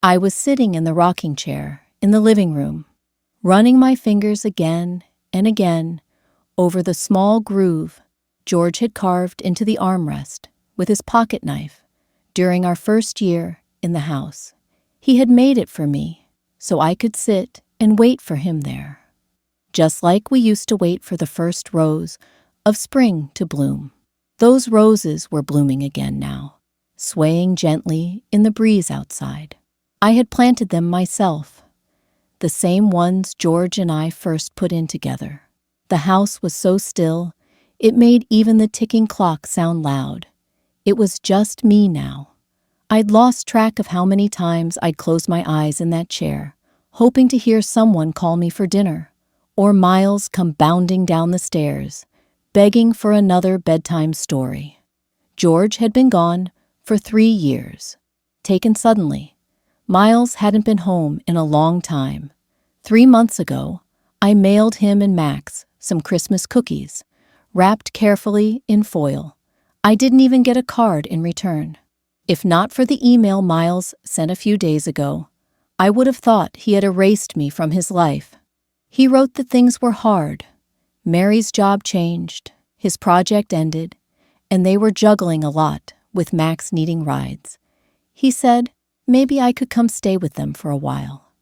I was sitting in the rocking chair in the living room, running my fingers again and again over the small groove George had carved into the armrest with his pocket knife during our first year in the house. He had made it for me so I could sit and wait for him there, just like we used to wait for the first rose of spring to bloom. Those roses were blooming again now, swaying gently in the breeze outside. I had planted them myself, the same ones George and I first put in together. The house was so still, it made even the ticking clock sound loud. It was just me now. I'd lost track of how many times I'd close my eyes in that chair, hoping to hear someone call me for dinner, or Miles come bounding down the stairs, begging for another bedtime story. George had been gone for 3 years, taken suddenly. Miles hadn't been home in a long time. 3 months ago, I mailed him and Max some Christmas cookies, wrapped carefully in foil. I didn't even get a card in return. If not for the email Miles sent a few days ago, I would have thought he had erased me from his life. He wrote that things were hard. Mary's job changed, his project ended, and they were juggling a lot with Max needing rides. He said maybe I could come stay with them for a while.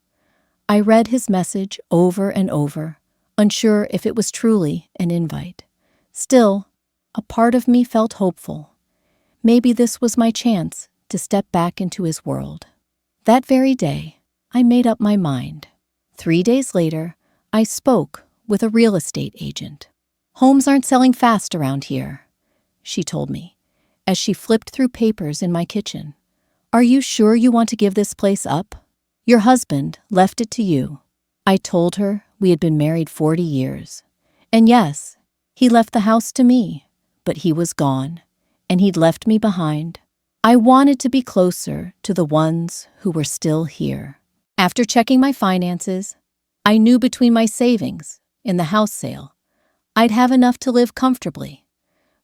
I read his message over and over, unsure if it was truly an invite. Still, a part of me felt hopeful. Maybe this was my chance to step back into his world. That very day, I made up my mind. 3 days later, I spoke with a real estate agent. "Homes aren't selling fast around here," she told me, as she flipped through papers in my kitchen. "Are you sure you want to give this place up? Your husband left it to you." I told her we had been married 40 years. And yes, he left the house to me, but he was gone, and he'd left me behind. I wanted to be closer to the ones who were still here. After checking my finances, I knew between my savings and the house sale, I'd have enough to live comfortably.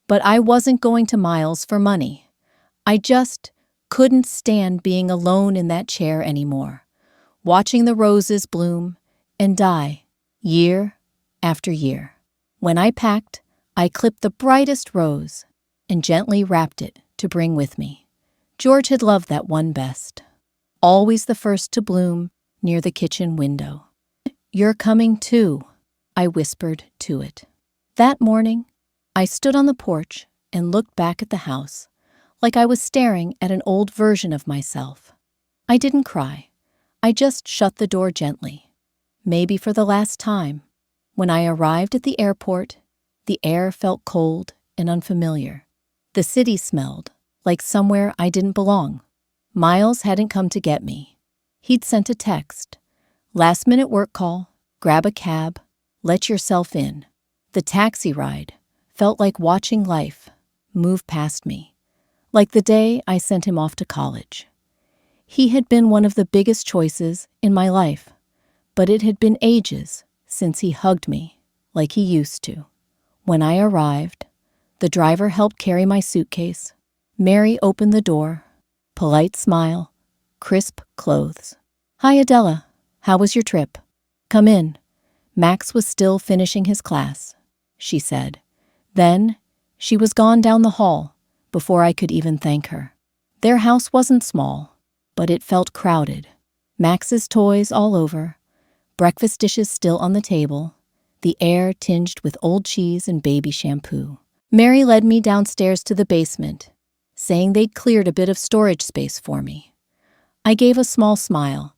But I wasn't going to Miles for money. I just couldn't stand being alone in that chair anymore, watching the roses bloom and die year after year. When I packed, I clipped the brightest rose and gently wrapped it to bring with me. George had loved that one best, always the first to bloom near the kitchen window. "You're coming too," I whispered to it. That morning, I stood on the porch and looked back at the house, like I was staring at an old version of myself. I didn't cry. I just shut the door gently, maybe for the last time. When I arrived at the airport, the air felt cold and unfamiliar. The city smelled like somewhere I didn't belong. Miles hadn't come to get me. He'd sent a text. "Last-minute work call, grab a cab, let yourself in." The taxi ride felt like watching life move past me, like the day I sent him off to college. He had been one of the biggest choices in my life, but it had been ages since he hugged me like he used to. When I arrived, the driver helped carry my suitcase. Mary opened the door, polite smile, crisp clothes. "Hi, Adella. How was your trip? Come in." Max was still finishing his class, she said. Then she was gone down the hall before I could even thank her. Their house wasn't small, but it felt crowded. Max's toys all over, breakfast dishes still on the table, the air tinged with old cheese and baby shampoo. Mary led me downstairs to the basement, saying they'd cleared a bit of storage space for me. I gave a small smile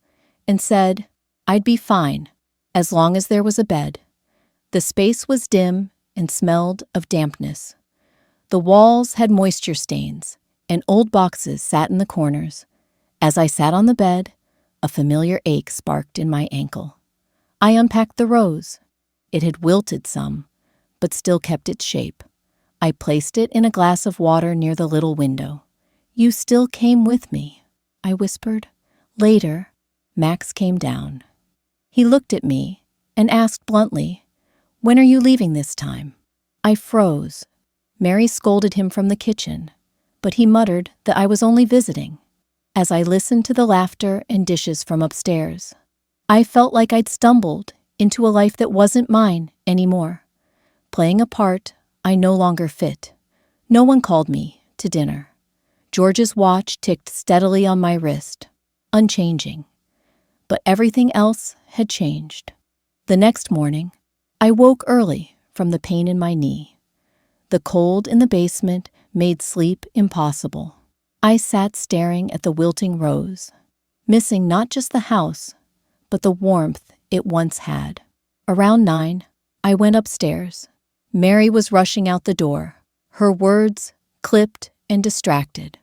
and said I'd be fine as long as there was a bed. The space was dim and smelled of dampness. The walls had moisture stains, and old boxes sat in the corners. As I sat on the bed, a familiar ache sparked in my ankle. I unpacked the rose. It had wilted some, but still kept its shape. I placed it in a glass of water near the little window. "You still came with me," I whispered. Later, Max came down. He looked at me and asked bluntly, "When are you leaving this time?" I froze. Mary scolded him from the kitchen, but he muttered that I was only visiting. as I listened to the laughter and dishes from upstairs. I felt like I'd stumbled into a life that wasn't mine anymore. Playing a part I no longer fit. No one called me to dinner. George's watch ticked steadily on my wrist, unchanging. But everything else had changed. The next morning, I woke early from the pain in my knee. The cold in the basement made sleep impossible. I sat staring at the wilting rose, missing not just the house, but the warmth it once had. Around 9, I went upstairs. Mary was rushing out the door, her words clipped and distracted.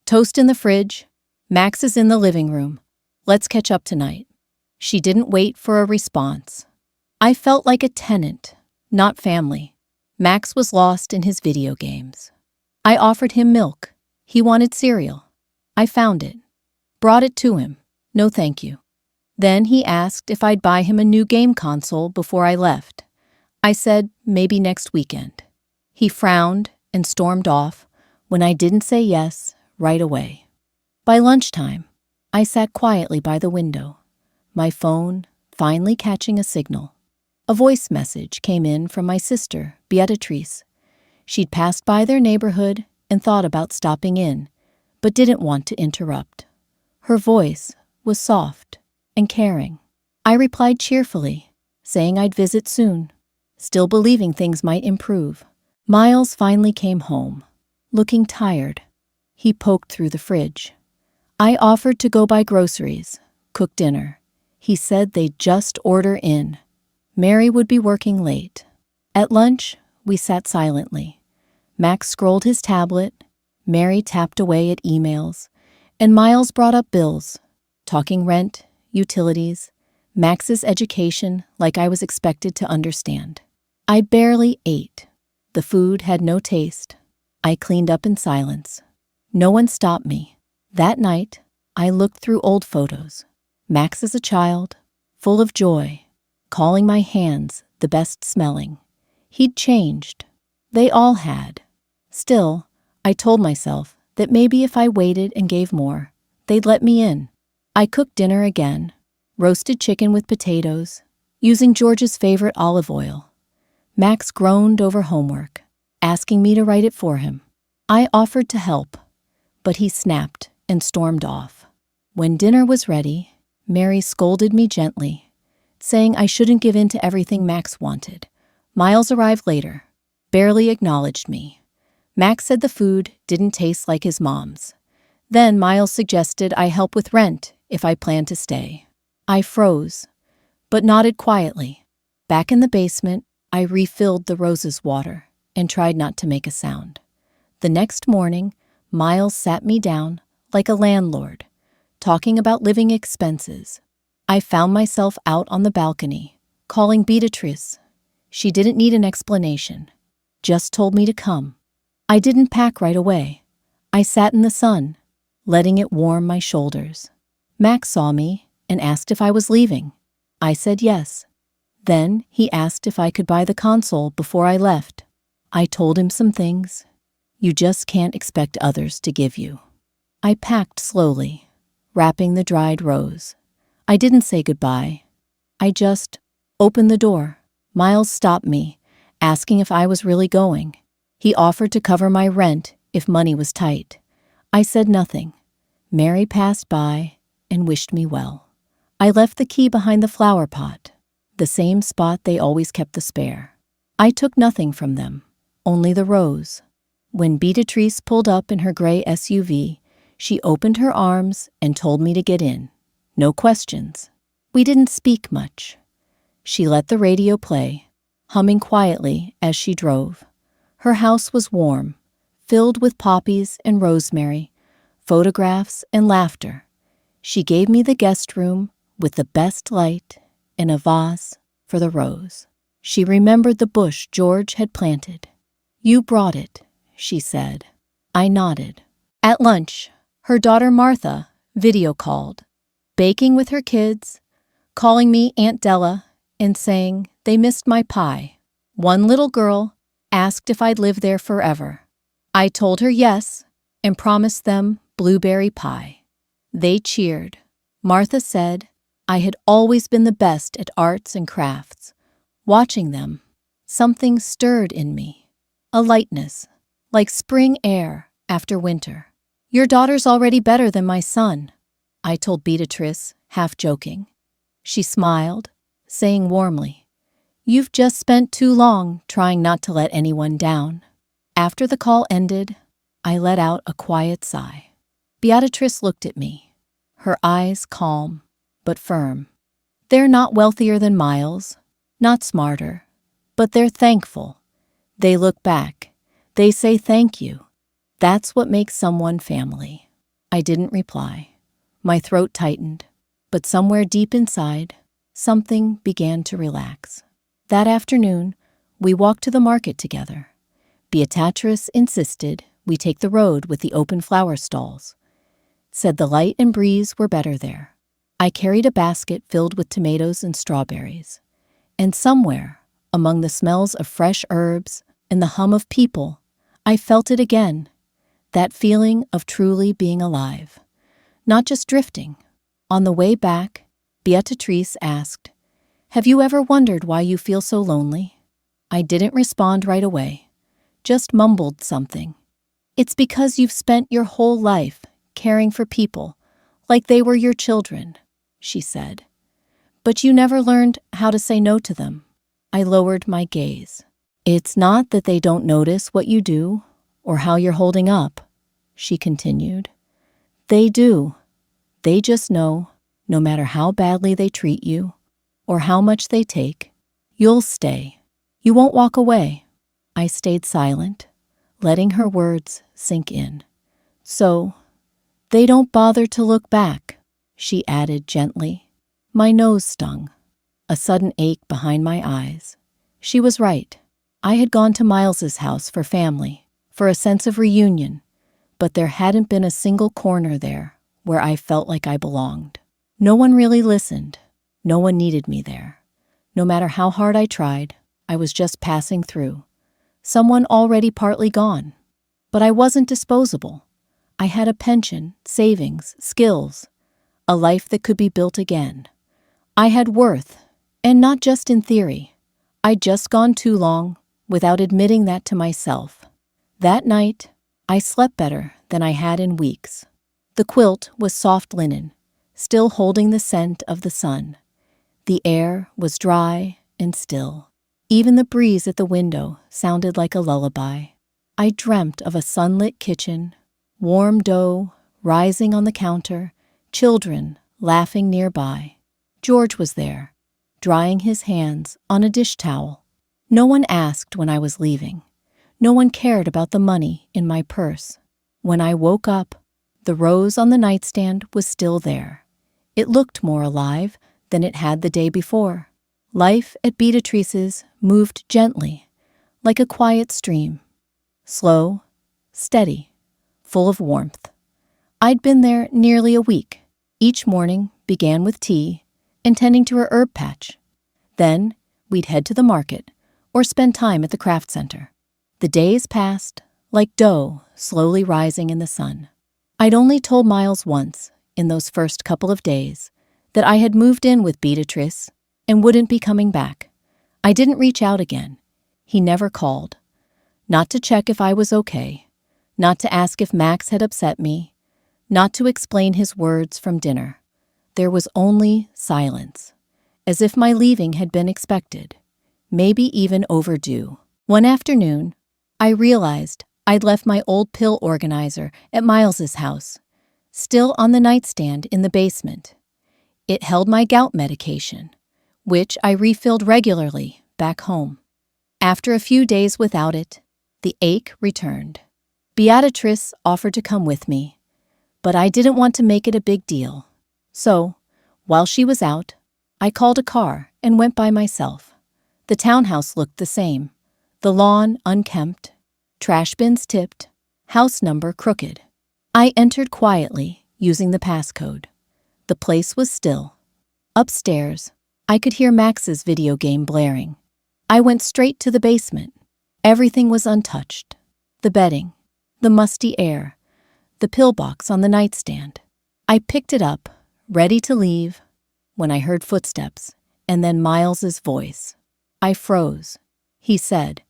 Toast in the fridge. Max is in the living room. Let's catch up tonight. She didn't wait for a response. I felt like a tenant, not family. Max was lost in his video games. I offered him milk. He wanted cereal. I found it. Brought it to him. No thank you. Then he asked if I'd buy him a new game console before I left. I said maybe next weekend. He frowned and stormed off when I didn't say yes right away. By lunchtime, I sat quietly by the window, my phone finally catching a signal. A voice message came in from my sister, Beatrice. She'd passed by their neighborhood and thought about stopping in, but didn't want to interrupt. Her voice was soft and caring. I replied cheerfully, saying I'd visit soon, still believing things might improve. Miles finally came home, looking tired. He poked through the fridge. I offered to go buy groceries, cook dinner. He said they'd just order in. Mary would be working late. At lunch, we sat silently. Max scrolled his tablet, Mary tapped away at emails, and Miles brought up bills, talking rent, utilities, Max's education like I was expected to understand. I barely ate. The food had no taste. I cleaned up in silence. No one stopped me. That night, I looked through old photos. Max as a child, full of joy, calling my hands the best smelling. He'd changed. They all had. Still, I told myself that maybe if I waited and gave more, they'd let me in. I cooked dinner again, roasted chicken with potatoes, using George's favorite olive oil. Max groaned over homework, asking me to write it for him. I offered to help, but he snapped and stormed off. When dinner was ready, Mary scolded me gently, saying I shouldn't give in to everything Max wanted. Miles arrived later, barely acknowledged me. Max said the food didn't taste like his mom's. Then Miles suggested I help with rent if I planned to stay. I froze, but nodded quietly. Back in the basement, I refilled the rose's water and tried not to make a sound. The next morning, Miles sat me down like a landlord, talking about living expenses. I found myself out on the balcony, calling Beatrice. She didn't need an explanation, just told me to come. I didn't pack right away. I sat in the sun, letting it warm my shoulders. Max saw me and asked if I was leaving. I said yes. Then he asked if I could buy the console before I left. I told him some things you just can't expect others to give you. I packed slowly, wrapping the dried rose. I didn't say goodbye. I just opened the door. Miles stopped me, asking if I was really going. He offered to cover my rent if money was tight. I said nothing. Mary passed by and wished me well. I left the key behind the flower pot, the same spot they always kept the spare. I took nothing from them, only the rose. When Beatrice pulled up in her gray SUV, she opened her arms and told me to get in. No questions. We didn't speak much. She let the radio play, humming quietly as she drove. Her house was warm, filled with poppies and rosemary, photographs and laughter. She gave me the guest room with the best light and a vase for the rose. She remembered the bush George had planted. "You brought it," she said. I nodded. At lunch, her daughter Martha video called, baking with her kids, calling me Aunt Della, and saying they missed my pie. One little girl asked if I'd live there forever. I told her yes and promised them blueberry pie. They cheered. Martha said I had always been the best at arts and crafts. Watching them, something stirred in me. A lightness, like spring air after winter. Your daughter's already better than my son, I told Beatrice, half joking. She smiled, saying warmly, You've just spent too long trying not to let anyone down. After the call ended, I let out a quiet sigh. Beatrice looked at me, her eyes calm but firm. They're not wealthier than Miles, not smarter, but they're thankful. They look back. They say thank you. That's what makes someone family. I didn't reply. My throat tightened, but somewhere deep inside, something began to relax. That afternoon, we walked to the market together. Beatrice insisted we take the road with the open flower stalls. Said the light and breeze were better there. I carried a basket filled with tomatoes and strawberries. And somewhere, among the smells of fresh herbs and the hum of people, I felt it again, that feeling of truly being alive, not just drifting. On the way back, Beatrice asked, Have you ever wondered why you feel so lonely? I didn't respond right away, just mumbled something. It's because you've spent your whole life caring for people like they were your children, she said. But you never learned how to say no to them. I lowered my gaze. It's not that they don't notice what you do or how you're holding up, she continued. They do. They just know, no matter how badly they treat you or how much they take, you'll stay. You won't walk away. I stayed silent, letting her words sink in. So, they don't bother to look back, she added gently. My nose stung, a sudden ache behind my eyes. She was right. I had gone to Miles's house for family, for a sense of reunion, but there hadn't been a single corner there where I felt like I belonged. No one really listened. No one needed me there. No matter how hard I tried, I was just passing through. Someone already partly gone. But I wasn't disposable. I had a pension, savings, skills, a life that could be built again. I had worth, and not just in theory. I'd just gone too long without admitting that to myself. That night, I slept better than I had in weeks. The quilt was soft linen, still holding the scent of the sun. The air was dry and still. Even the breeze at the window sounded like a lullaby. I dreamt of a sunlit kitchen, warm dough rising on the counter, children laughing nearby. George was there, drying his hands on a dish towel. No one asked when I was leaving. No one cared about the money in my purse. When I woke up, the rose on the nightstand was still there. It looked more alive than it had the day before. Life at Beatrice's moved gently, like a quiet stream. Slow, steady, full of warmth. I'd been there nearly a week. Each morning began with tea and tending to her herb patch. Then we'd head to the market or spend time at the craft center. The days passed like dough slowly rising in the sun. I'd only told Miles once, in those first couple of days, that I had moved in with Beatrice and wouldn't be coming back. I didn't reach out again. He never called. Not to check if I was okay, not to ask if Max had upset me, not to explain his words from dinner. There was only silence, as if my leaving had been expected, maybe even overdue. One afternoon, I realized I'd left my old pill organizer at Miles's house, still on the nightstand in the basement. It held my gout medication, which I refilled regularly back home. After a few days without it, the ache returned. Beatrice offered to come with me, but I didn't want to make it a big deal. So, while she was out, I called a car and went by myself. The townhouse looked the same, the lawn unkempt, trash bins tipped, house number crooked. I entered quietly, using the passcode. The place was still. Upstairs, I could hear Max's video game blaring. I went straight to the basement. Everything was untouched. The bedding, the musty air, the pillbox on the nightstand. I picked it up, ready to leave, when I heard footsteps, and then Miles's voice. I froze. He said,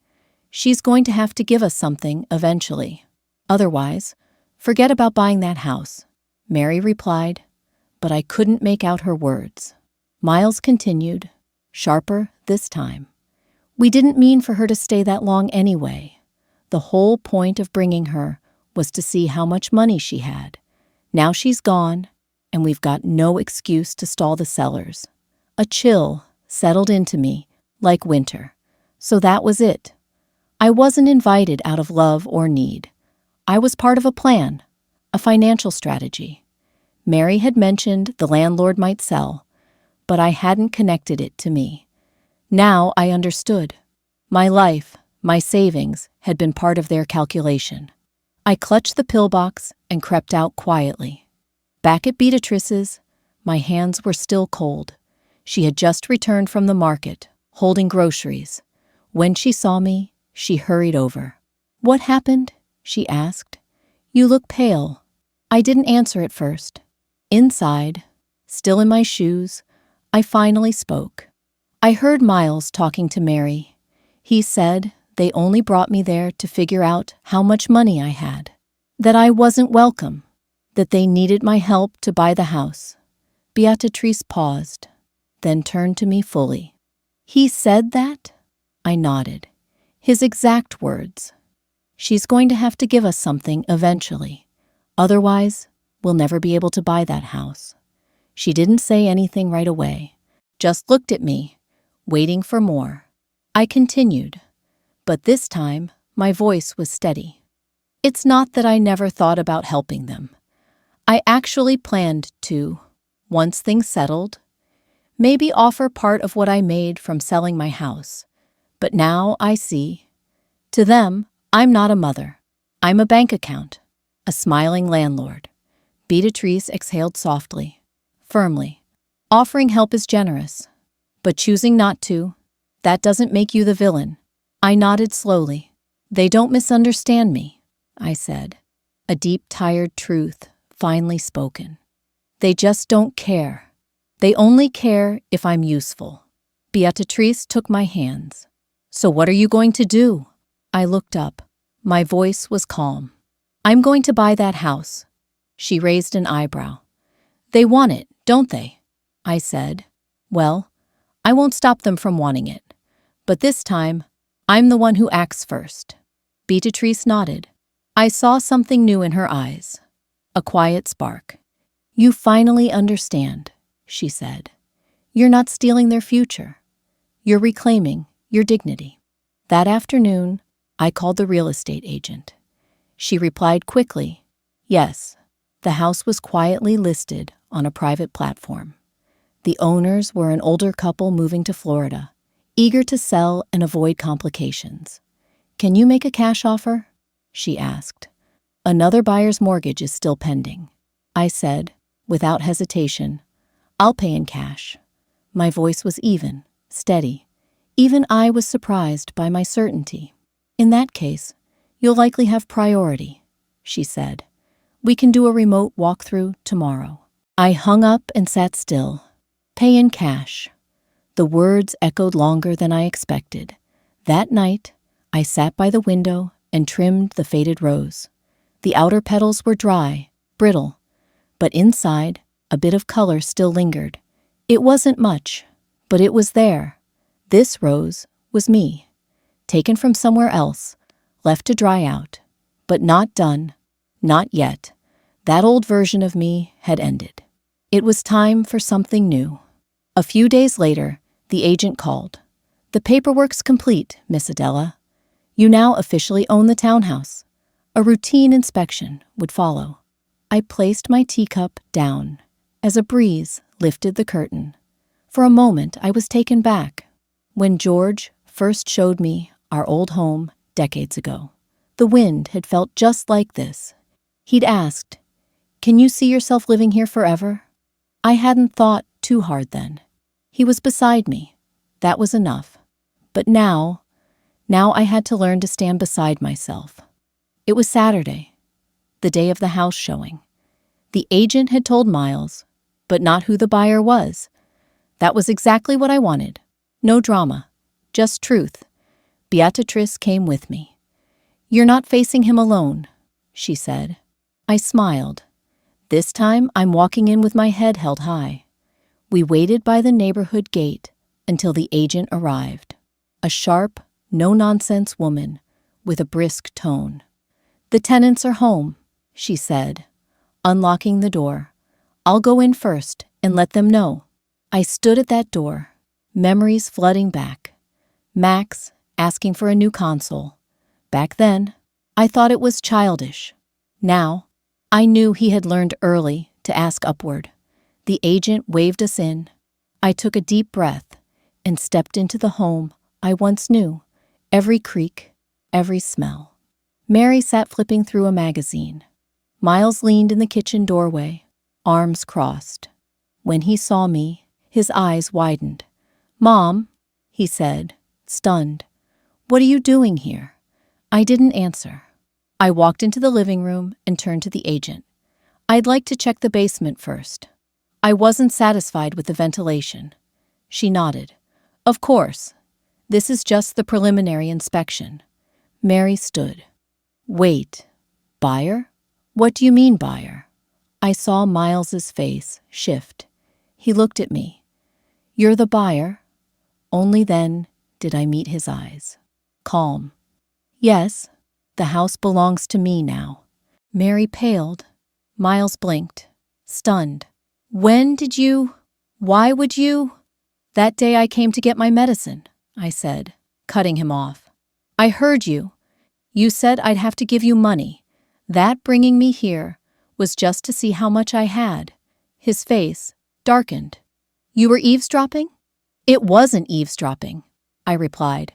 "She's going to have to give us something eventually. Otherwise, forget about buying that house." Mary replied, but I couldn't make out her words. Miles continued, sharper this time. "We didn't mean for her to stay that long anyway. The whole point of bringing her was to see how much money she had. Now she's gone, and we've got no excuse to stall the sellers." A chill settled into me like winter. So that was it. I wasn't invited out of love or need. I was part of a plan, a financial strategy. Mary had mentioned the landlord might sell, but I hadn't connected it to me. Now I understood. My life, my savings, had been part of their calculation. I clutched the pillbox and crept out quietly. Back at Beatrice's, my hands were still cold. She had just returned from the market, holding groceries. When she saw me, she hurried over. "What happened?" she asked. "You look pale." I didn't answer at first. Inside, still in my shoes, I finally spoke. I heard Miles talking to Mary. He said they only brought me there to figure out how much money I had, that I wasn't welcome, that they needed my help to buy the house. Beatrice paused, then turned to me fully. "He said that?" I nodded. His exact words. "She's going to have to give us something eventually. Otherwise, we'll never be able to buy that house." She didn't say anything right away, just looked at me, waiting for more. I continued, but this time my voice was steady. "It's not that I never thought about helping them. I actually planned to, once things settled, maybe offer part of what I made from selling my house. But now I see. To them, I'm not a mother. I'm a bank account, a smiling landlord." Beatrice exhaled softly, firmly. "Offering help is generous, but choosing not to, that doesn't make you the villain." I nodded slowly. "They don't misunderstand me," I said, a deep, tired truth finally spoken. "They just don't care. They only care if I'm useful." Beatrice took my hands. "So what are you going to do?" I looked up. My voice was calm. "I'm going to buy that house." She raised an eyebrow. "They want it, don't they?" I said, "Well, I won't stop them from wanting it. But this time, I'm the one who acts first." Beatrice nodded. I saw something new in her eyes. A quiet spark. "You finally understand," she said. "You're not stealing their future. You're reclaiming your dignity." That afternoon, I called the real estate agent. She replied quickly, yes. The house was quietly listed on a private platform. The owners were an older couple moving to Florida, eager to sell and avoid complications. "Can you make a cash offer?" she asked. "Another buyer's mortgage is still pending." I said, without hesitation, "I'll pay in cash." My voice was even, steady. Even I was surprised by my certainty. "In that case, you'll likely have priority," she said. "We can do a remote walkthrough tomorrow." I hung up and sat still. "Pay in cash." The words echoed longer than I expected. That night, I sat by the window and trimmed the faded rose. The outer petals were dry, brittle, but inside, a bit of color still lingered. It wasn't much, but it was there. This rose was me, taken from somewhere else, left to dry out, but not done, not yet. That old version of me had ended. It was time for something new. A few days later, the agent called. "The paperwork's complete, Miss Adella. You now officially own the townhouse." A routine inspection would follow. I placed my teacup down as a breeze lifted the curtain. For a moment, I was taken back. When George first showed me our old home decades ago, the wind had felt just like this. He'd asked, "Can you see yourself living here forever?" I hadn't thought too hard then. He was beside me. That was enough. But now I had to learn to stand beside myself. It was Saturday, the day of the house showing. The agent had told Miles, but not who the buyer was. That was exactly what I wanted. No drama, just truth. Beatrice came with me. "You're not facing him alone," she said. I smiled. This time I'm walking in with my head held high. We waited by the neighborhood gate until the agent arrived. A sharp, no-nonsense woman with a brisk tone. "The tenants are home," she said, unlocking the door. "I'll go in first and let them know." I stood at that door, memories flooding back. Max asking for a new console. Back then, I thought it was childish. Now, I knew he had learned early to ask upward. The agent waved us in. I took a deep breath and stepped into the home I once knew, every creak, every smell. Mary sat flipping through a magazine. Miles leaned in the kitchen doorway, arms crossed. When he saw me, his eyes widened. "Mom," he said, stunned. "What are you doing here?" I didn't answer. I walked into the living room and turned to the agent. "I'd like to check the basement first." I wasn't satisfied with the ventilation. She nodded. "Of course. This is just the preliminary inspection." Mary stood. "Wait. Buyer? What do you mean, buyer?" I saw Miles's face shift. He looked at me. "You're the buyer?" Only then did I meet his eyes. Calm. "Yes, the house belongs to me now." Mary paled. Miles blinked, stunned. Why would you? "That day I came to get my medicine," I said, cutting him off. "I heard you. You said I'd have to give you money. That bringing me here was just to see how much I had." His face darkened. "You were eavesdropping?" "It wasn't eavesdropping," I replied.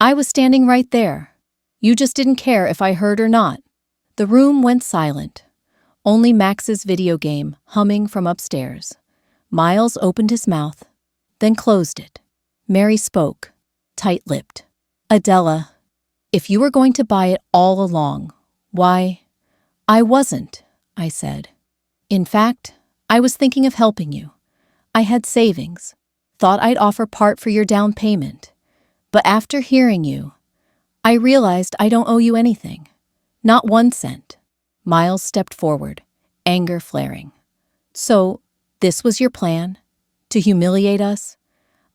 "I was standing right there. You just didn't care if I heard or not." The room went silent. Only Max's video game humming from upstairs. Miles opened his mouth, then closed it. Mary spoke, tight-lipped. "Adella, if you were going to buy it all along, why—" "I wasn't," I said. "In fact, I was thinking of helping you. I had savings, thought I'd offer part for your down payment. But after hearing you, I realized I don't owe you anything. Not 1 cent. Miles stepped forward, anger flaring. "So, this was your plan? To humiliate us?"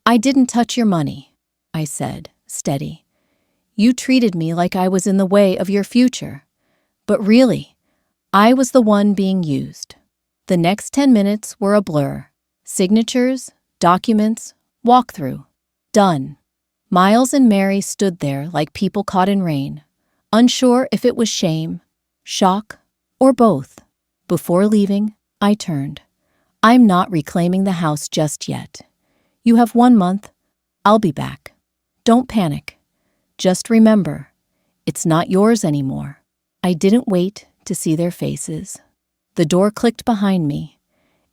"I didn't touch your money," I said, steady. "You treated me like I was in the way of your future. But really, I was the one being used." The next 10 minutes were a blur. Signatures, documents, walkthrough. Done. Miles and Mary stood there like people caught in rain, unsure if it was shame, shock, or both. Before leaving, I turned. "I'm not reclaiming the house just yet. You have 1 month. I'll be back. Don't panic. Just remember, it's not yours anymore." I didn't wait to see their faces. The door clicked behind me,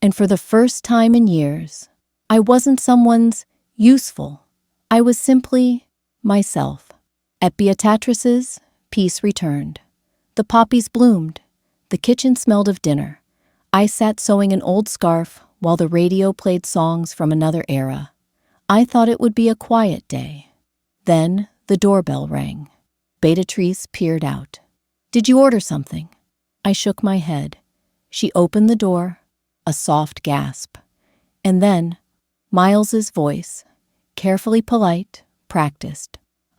and for the first time in years, I wasn't someone's useful. I was simply myself. At Beatrice's, peace returned. The poppies bloomed. The kitchen smelled of dinner. I sat sewing an old scarf while the radio played songs from another era. I thought it would be a quiet day. Then the doorbell rang. Beatrice peered out. "Did you order something?" I shook my head. She opened the door, a soft gasp. And then Miles's voice, carefully polite, practiced.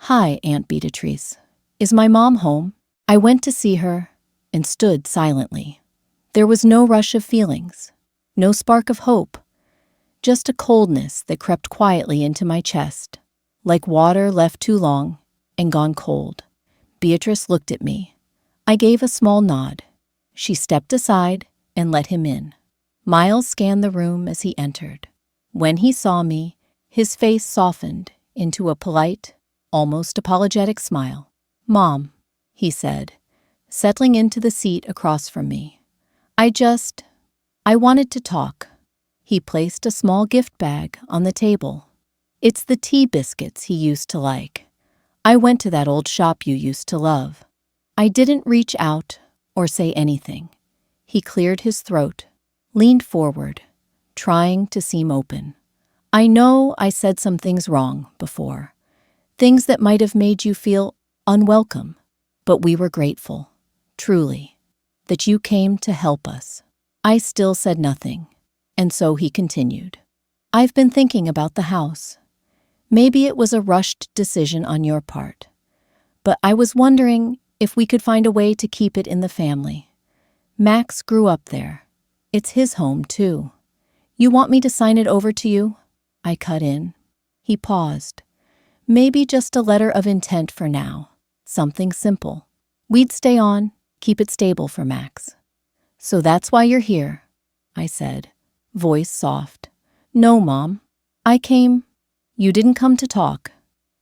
"Hi, Aunt Beatrice. Is my mom home?" I went to see her and stood silently. There was no rush of feelings, no spark of hope, just a coldness that crept quietly into my chest, like water left too long and gone cold. Beatrice looked at me. I gave a small nod. She stepped aside and let him in. Miles scanned the room as he entered. When he saw me, his face softened into a polite, almost apologetic smile. "Mom," he said, settling into the seat across from me. I wanted to talk." He placed a small gift bag on the table. "It's the tea biscuits he used to like. I went to that old shop you used to love." I didn't reach out or say anything. He cleared his throat, leaned forward, trying to seem open. I know I said some things wrong before, things that might have made you feel unwelcome, but we were grateful, truly, that you came to help us. I still said nothing, and so he continued. I've been thinking about the house. Maybe it was a rushed decision on your part, but I was wondering if we could find a way to keep it in the family. Max grew up there. It's his home, too. You want me to sign it over to you? I cut in. He paused. Maybe just a letter of intent for now. Something simple. We'd stay on, keep it stable for Max. So that's why you're here, I said, voice soft. No, Mom. I came. You didn't come to talk,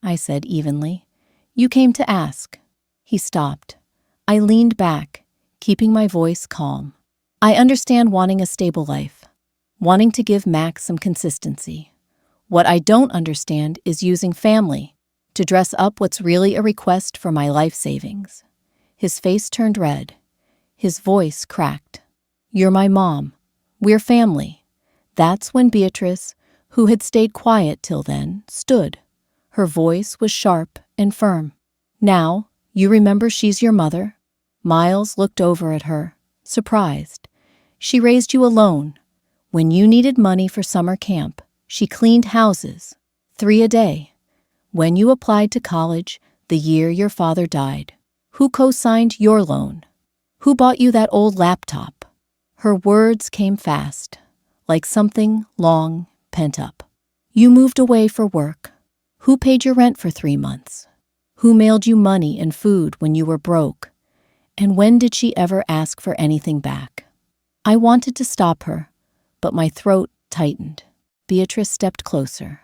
I said evenly. You came to ask. He stopped. I leaned back, keeping my voice calm. I understand wanting a stable life, wanting to give Max some consistency. What I don't understand is using family to dress up what's really a request for my life savings. His face turned red. His voice cracked. You're my mom. We're family. That's when Beatrice, who had stayed quiet till then, stood. Her voice was sharp and firm. Now, you remember she's your mother? Miles looked over at her, surprised. She raised you alone. When you needed money for summer camp, she cleaned houses, 3 a day. When you applied to college, the year your father died, who co-signed your loan? Who bought you that old laptop? Her words came fast, like something long pent up. You moved away for work. Who paid your rent for 3 months? Who mailed you money and food when you were broke? And when did she ever ask for anything back? I wanted to stop her, but my throat tightened. Beatrice stepped closer,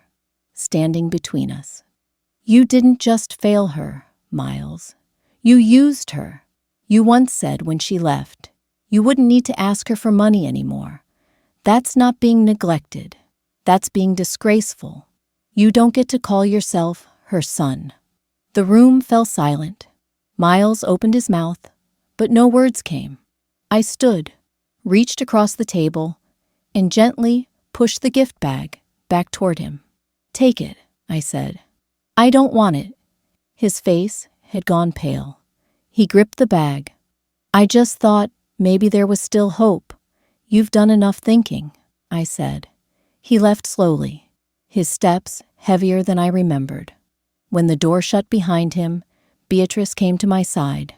standing between us. You didn't just fail her, Miles. You used her. You once said when she left, you wouldn't need to ask her for money anymore. That's not being neglected. That's being disgraceful. You don't get to call yourself her son. The room fell silent. Miles opened his mouth, but no words came. I stood, reached across the table, and gently pushed the gift bag back toward him. Take it, I said. I don't want it. His face had gone pale. He gripped the bag. I just thought maybe there was still hope. You've done enough thinking, I said. He left slowly, his steps heavier than I remembered. When the door shut behind him, Beatrice came to my side,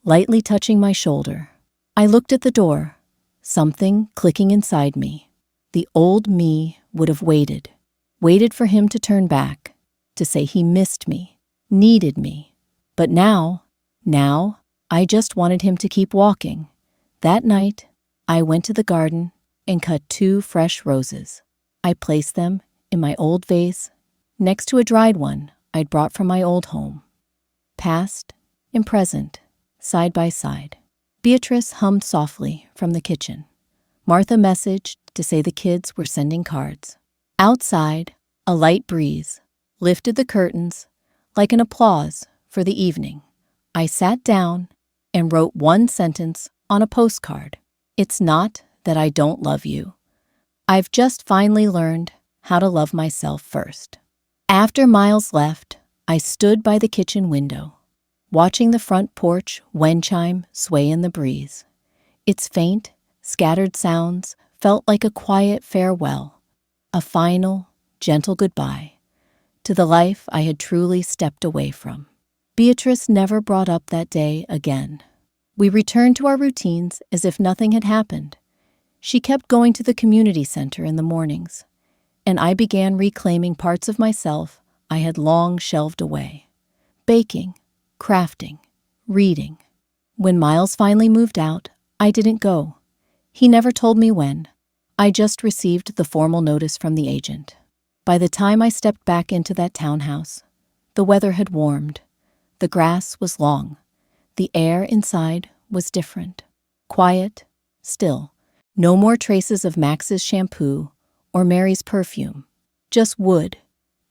lightly touching my shoulder. I looked at the door, something clicking inside me. The old me would have waited for him to turn back, to say he missed me, needed me. But now, I just wanted him to keep walking. That night, I went to the garden and cut 2 fresh roses. I placed them in my old vase next to a dried one I'd brought from my old home. Past and present, side by side. Beatrice hummed softly from the kitchen. Martha messaged to say the kids were sending cards. Outside, a light breeze lifted the curtains like an applause for the evening. I sat down and wrote 1 sentence on a postcard. It's not that I don't love you. I've just finally learned how to love myself first. After Miles left, I stood by the kitchen window, watching the front porch wind chime sway in the breeze. Its faint, scattered sounds felt like a quiet farewell, a final, gentle goodbye to the life I had truly stepped away from. Beatrice never brought up that day again. We returned to our routines as if nothing had happened. She kept going to the community center in the mornings, and I began reclaiming parts of myself I had long shelved away. Baking, crafting, reading. When Miles finally moved out, I didn't go. He never told me when. I just received the formal notice from the agent. By the time I stepped back into that townhouse, the weather had warmed. The grass was long. The air inside was different. Quiet, still. No more traces of Max's shampoo or Mary's perfume. Just wood,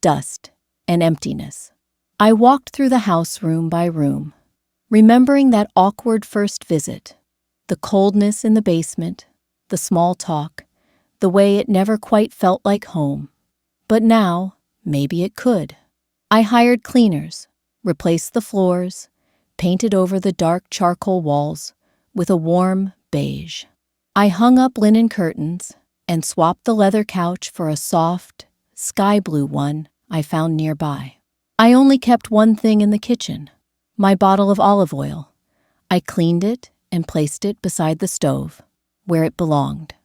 dust, and emptiness. I walked through the house room by room, remembering that awkward first visit. The coldness in the basement, the small talk, the way it never quite felt like home. But now, maybe it could. I hired cleaners, replaced the floors, painted over the dark charcoal walls with a warm beige. I hung up linen curtains and swapped the leather couch for a soft, sky blue one I found nearby. I only kept one thing in the kitchen, my bottle of olive oil. I cleaned it and placed it beside the stove, where it belonged.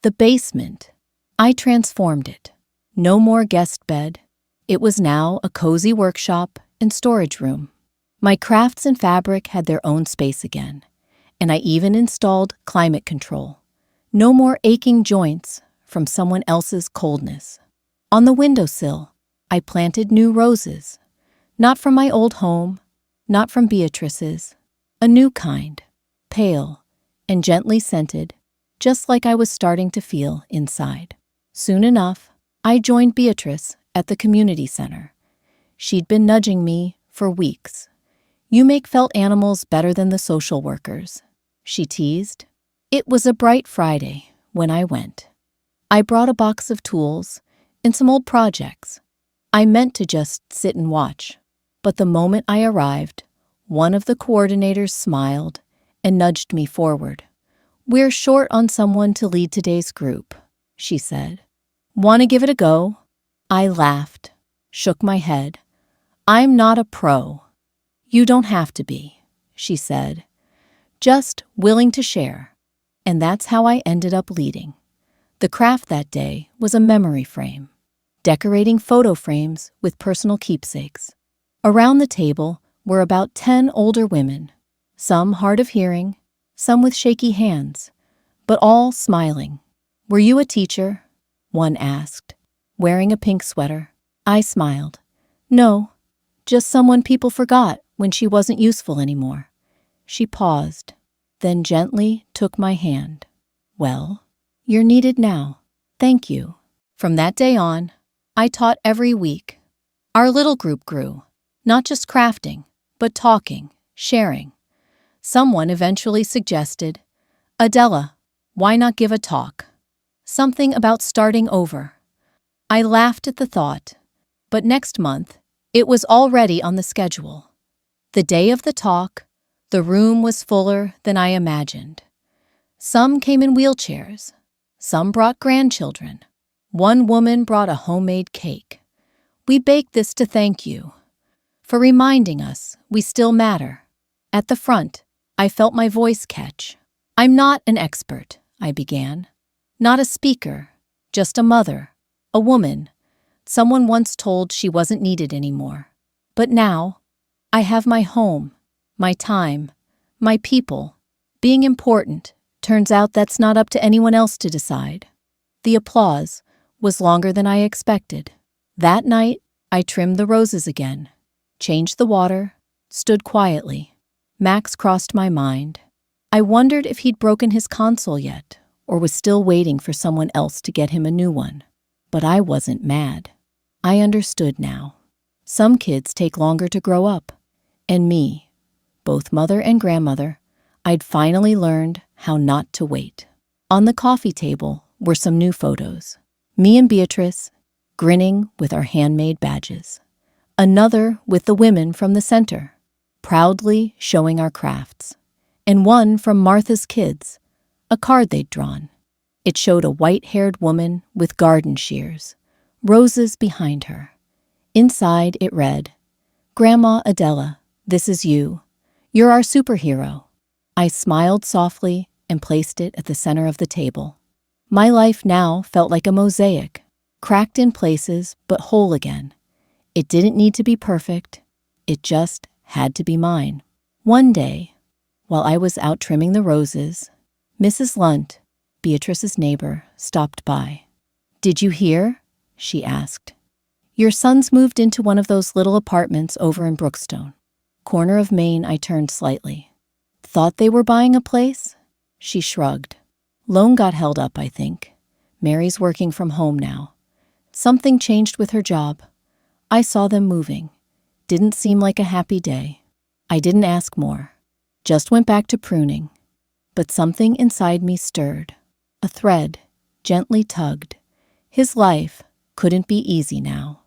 The basement. I transformed it. No more guest bed. It was now a cozy workshop and storage room. My crafts and fabric had their own space again, and I even installed climate control. No more aching joints from someone else's coldness. On the windowsill, I planted new roses. Not from my old home, not from Beatrice's. A new kind, pale and gently scented, just like I was starting to feel inside. Soon enough, I joined Beatrice at the community center. She'd been nudging me for weeks. "You make felt animals better than the social workers," she teased. It was a bright Friday when I went. I brought a box of tools and some old projects. I meant to just sit and watch, but the moment I arrived, one of the coordinators smiled and nudged me forward. "We're short on someone to lead today's group," she said. "Want to give it a go?" I laughed, shook my head. "I'm not a pro." "You don't have to be," she said. "Just willing to share." And that's how I ended up leading. The craft that day was a memory frame, decorating photo frames with personal keepsakes. Around the table were about 10 older women, some hard of hearing, some with shaky hands, but all smiling. "Were you a teacher?" one asked, wearing a pink sweater. I smiled. "No, just someone people forgot when she wasn't useful anymore." She paused, then gently took my hand. "Well, you're needed now. Thank you." From that day on, I taught every week. Our little group grew, not just crafting, but talking, sharing. Someone eventually suggested, "Adella, why not give a talk? Something about starting over." I laughed at the thought, but next month, it was already on the schedule. The day of the talk, the room was fuller than I imagined. Some came in wheelchairs. Some brought grandchildren. One woman brought a homemade cake. "We baked this to thank you for reminding us we still matter." At the front, I felt my voice catch. "I'm not an expert," I began. "Not a speaker, just a mother, a woman. Someone once told she wasn't needed anymore. But now, I have my home, my time, my people. Being important, turns out that's not up to anyone else to decide." The applause was longer than I expected. That night, I trimmed the roses again, changed the water, stood quietly. Max crossed my mind. I wondered if he'd broken his console yet, or was still waiting for someone else to get him a new one. But I wasn't mad. I understood now. Some kids take longer to grow up. And me, both mother and grandmother, I'd finally learned how not to wait. On the coffee table were some new photos. Me and Beatrice, grinning with our handmade badges. Another with the women from the center, proudly showing our crafts. And one from Martha's kids, a card they'd drawn. It showed a white-haired woman with garden shears, roses behind her. Inside it read, "Grandma Adella, this is you. You're our superhero." I smiled softly and placed it at the center of the table. My life now felt like a mosaic, cracked in places but whole again. It didn't need to be perfect. It just had to be mine. One day, while I was out trimming the roses, Mrs. Lunt, Beatrice's neighbor, stopped by. "Did you hear?" she asked. "Your son's moved into one of those little apartments over in Brookstone." Corner of Maine, I turned slightly. "Thought they were buying a place?" She shrugged. "Loan got held up, I think. Mary's working from home now. Something changed with her job. I saw them moving. Didn't seem like a happy day. I didn't ask more. Just went back to pruning. But something inside me stirred. A thread, gently tugged. His life couldn't be easy now.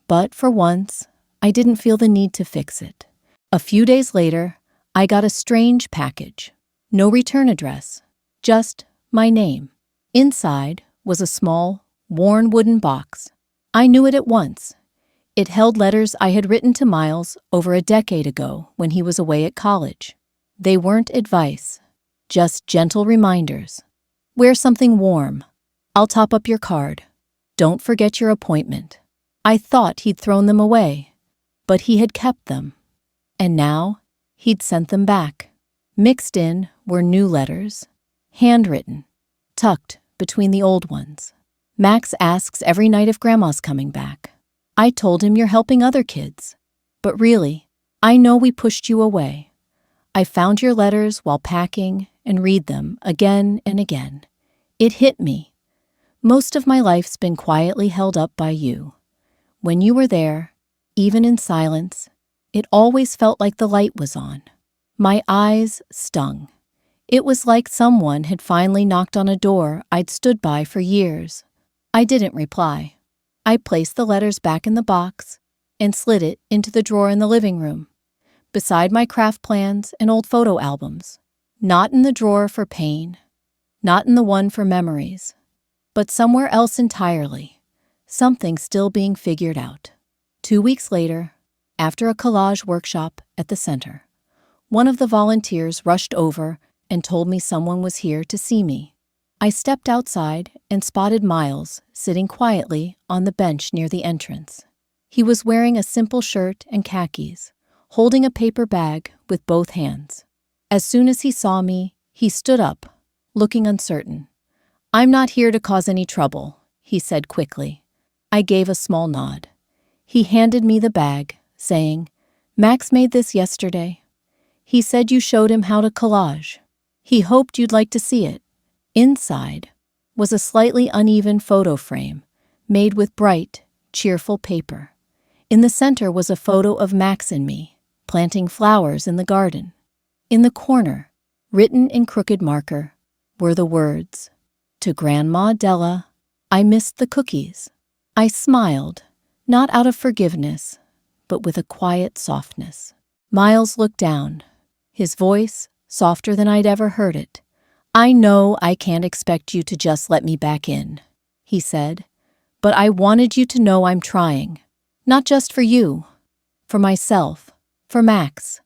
But for once, I didn't feel the need to fix it. A few days later, I got a strange package. No return address, just my name. Inside was a small, worn wooden box. I knew it at once. It held letters I had written to Miles over a decade ago when he was away at college. They weren't advice, just gentle reminders. Wear something warm. I'll top up your card. Don't forget your appointment. I thought he'd thrown them away, but he had kept them. And now, he'd sent them back. Mixed in were new letters, handwritten, tucked between the old ones. Max asks every night if Grandma's coming back. I told him you're helping other kids. But really, I know we pushed you away. I found your letters while packing and read them again and again. It hit me. Most of my life's been quietly held up by you. When you were there, even in silence, it always felt like the light was on. My eyes stung. It was like someone had finally knocked on a door I'd stood by for years. I didn't reply. I placed the letters back in the box and slid it into the drawer in the living room, beside my craft plans and old photo albums. Not in the drawer for pain, not in the one for memories, but somewhere else entirely, something still being figured out. 2 weeks later, after a collage workshop at the center, one of the volunteers rushed over and told me someone was here to see me. I stepped outside and spotted Miles sitting quietly on the bench near the entrance. He was wearing a simple shirt and khakis, holding a paper bag with both hands. As soon as he saw me, he stood up, looking uncertain. "I'm not here to cause any trouble," he said quickly. I gave a small nod. He handed me the bag, saying, "Max made this yesterday. He said you showed him how to collage. He hoped you'd like to see it." Inside was a slightly uneven photo frame made with bright, cheerful paper. In the center was a photo of Max and me, planting flowers in the garden. In the corner, written in crooked marker, were the words, "To Grandma Adella, I missed the cookies." I smiled, not out of forgiveness, but with a quiet softness. Miles looked down, his voice softer than I'd ever heard it. "I know I can't expect you to just let me back in," he said, "but I wanted you to know I'm trying. Not just for you, for myself, for Max.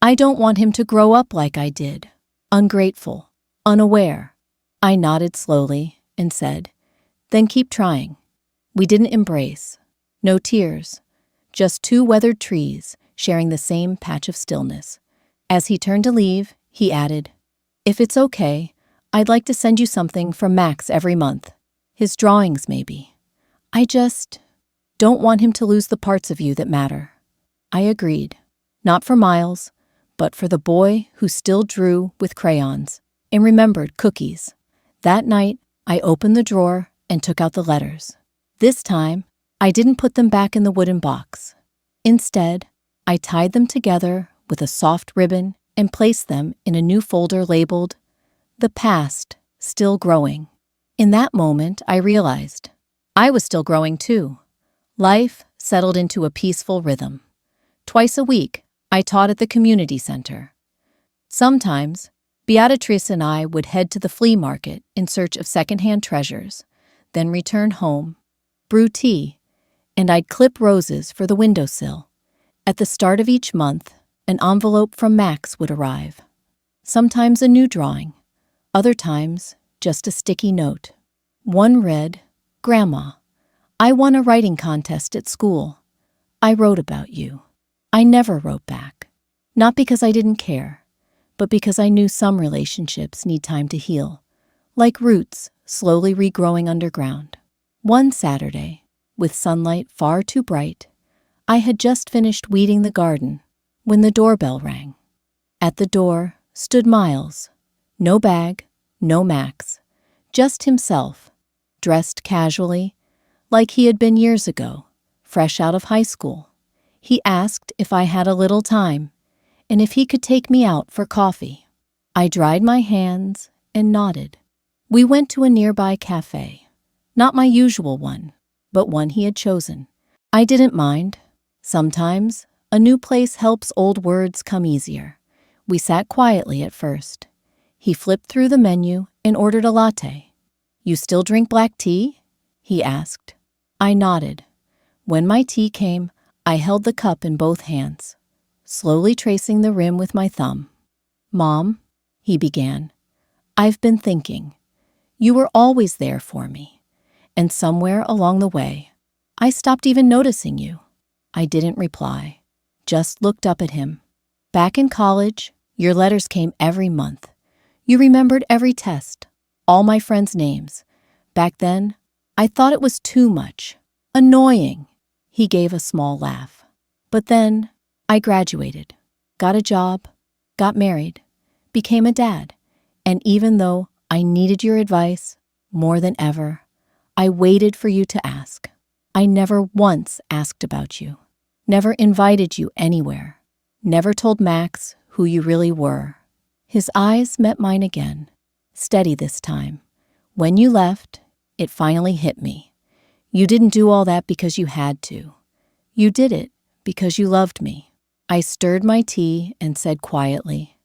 I don't want him to grow up like I did, ungrateful, unaware." I nodded slowly and said, "Then keep trying." We didn't embrace. No tears. Just 2 weathered trees sharing the same patch of stillness. As he turned to leave, he added, "If it's okay, I'd like to send you something from Max every month. His drawings, maybe. I just don't want him to lose the parts of you that matter." I agreed. Not for Miles, but for the boy who still drew with crayons and remembered cookies. That night, I opened the drawer and took out the letters. This time, I didn't put them back in the wooden box. Instead, I tied them together with a soft ribbon and placed them in a new folder labeled, "The Past Still Growing." In that moment, I realized I was still growing too. Life settled into a peaceful rhythm. Twice a week, I taught at the community center. Sometimes, Beatrice and I would head to the flea market in search of secondhand treasures, then return home, brew tea, and I'd clip roses for the windowsill. At the start of each month, an envelope from Max would arrive. Sometimes a new drawing, other times just a sticky note. One read, "Grandma, I won a writing contest at school. I wrote about you." I never wrote back. Not because I didn't care, but because I knew some relationships need time to heal, like roots slowly regrowing underground. One Saturday, with sunlight far too bright, I had just finished weeding the garden when the doorbell rang. At the door stood Miles. No bag, no Max, just himself, dressed casually, like he had been years ago, fresh out of high school. He asked if I had a little time and if he could take me out for coffee. I dried my hands and nodded. We went to a nearby cafe. Not my usual one, but one he had chosen. I didn't mind. Sometimes, a new place helps old words come easier. We sat quietly at first. He flipped through the menu and ordered a latte. "You still drink black tea?" he asked. I nodded. When my tea came, I held the cup in both hands, slowly tracing the rim with my thumb. "Mom," he began, "I've been thinking. You were always there for me. And somewhere along the way, I stopped even noticing you." I didn't reply, just looked up at him. "Back in college, your letters came every month. You remembered every test, all my friends' names. Back then, I thought it was too much. Annoying." He gave a small laugh. "But then, I graduated, got a job, got married, became a dad, and even though I needed your advice more than ever, I waited for you to ask. I never once asked about you, never invited you anywhere, never told Max who you really were." His eyes met mine again, steady this time. "When you left, it finally hit me. You didn't do all that because you had to. You did it because you loved me." I stirred my tea and said quietly,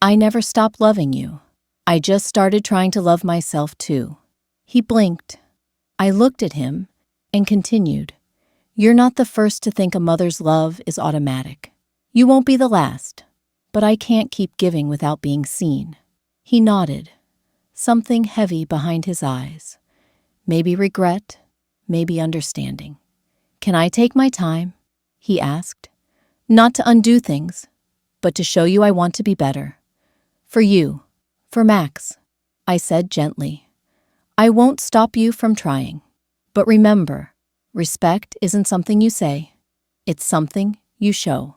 "I never stopped loving you. I just started trying to love myself too." He blinked. I looked at him and continued, "You're not the first to think a mother's love is automatic. You won't be the last, but I can't keep giving without being seen." He nodded, something heavy behind his eyes. Maybe regret, maybe understanding. "Can I take my time?" he asked. "Not to undo things, but to show you I want to be better. For you, for Max," I said gently. "I won't stop you from trying. But remember, respect isn't something you say. It's something you show.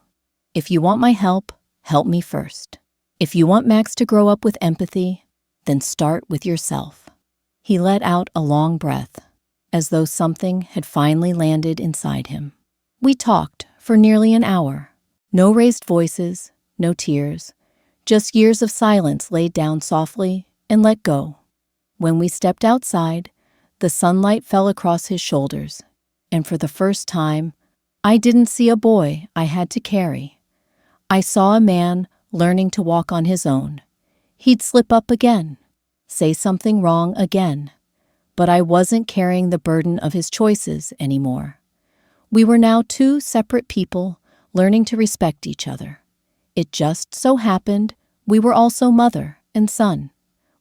If you want my help, help me first. If you want Max to grow up with empathy, then start with yourself." He let out a long breath, as though something had finally landed inside him. We talked for nearly an hour. No raised voices, no tears, just years of silence laid down softly and let go. When we stepped outside, the sunlight fell across his shoulders, and for the first time, I didn't see a boy I had to carry. I saw a man learning to walk on his own. He'd slip up again, say something wrong again, but I wasn't carrying the burden of his choices anymore. We were now two separate people learning to respect each other. It just so happened we were also mother and son.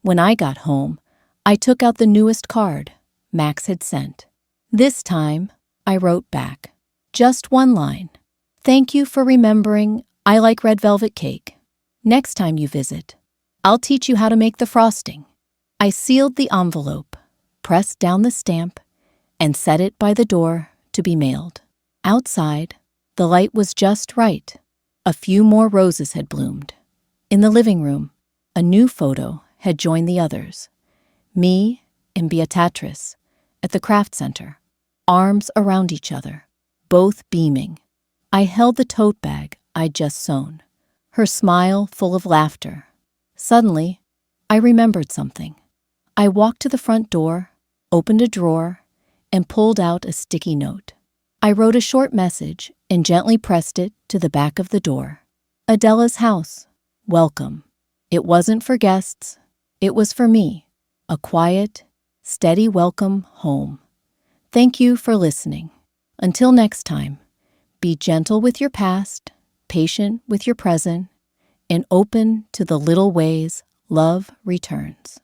When I got home, I took out the newest card Max had sent. This time, I wrote back. Just one line. "Thank you for remembering I like red velvet cake. Next time you visit, I'll teach you how to make the frosting." I sealed the envelope, pressed down the stamp, and set it by the door to be mailed. Outside, the light was just right. A few more roses had bloomed. In the living room, a new photo had joined the others. Me and Beatrice at the craft center, arms around each other, both beaming. I held the tote bag I'd just sewn, her smile full of laughter. Suddenly, I remembered something. I walked to the front door, opened a drawer, and pulled out a sticky note. I wrote a short message and gently pressed it to the back of the door. "Adella's house. Welcome." It wasn't for guests. It was for me. A quiet, steady welcome home. Thank you for listening. Until next time, be gentle with your past, patient with your present, and open to the little ways love returns.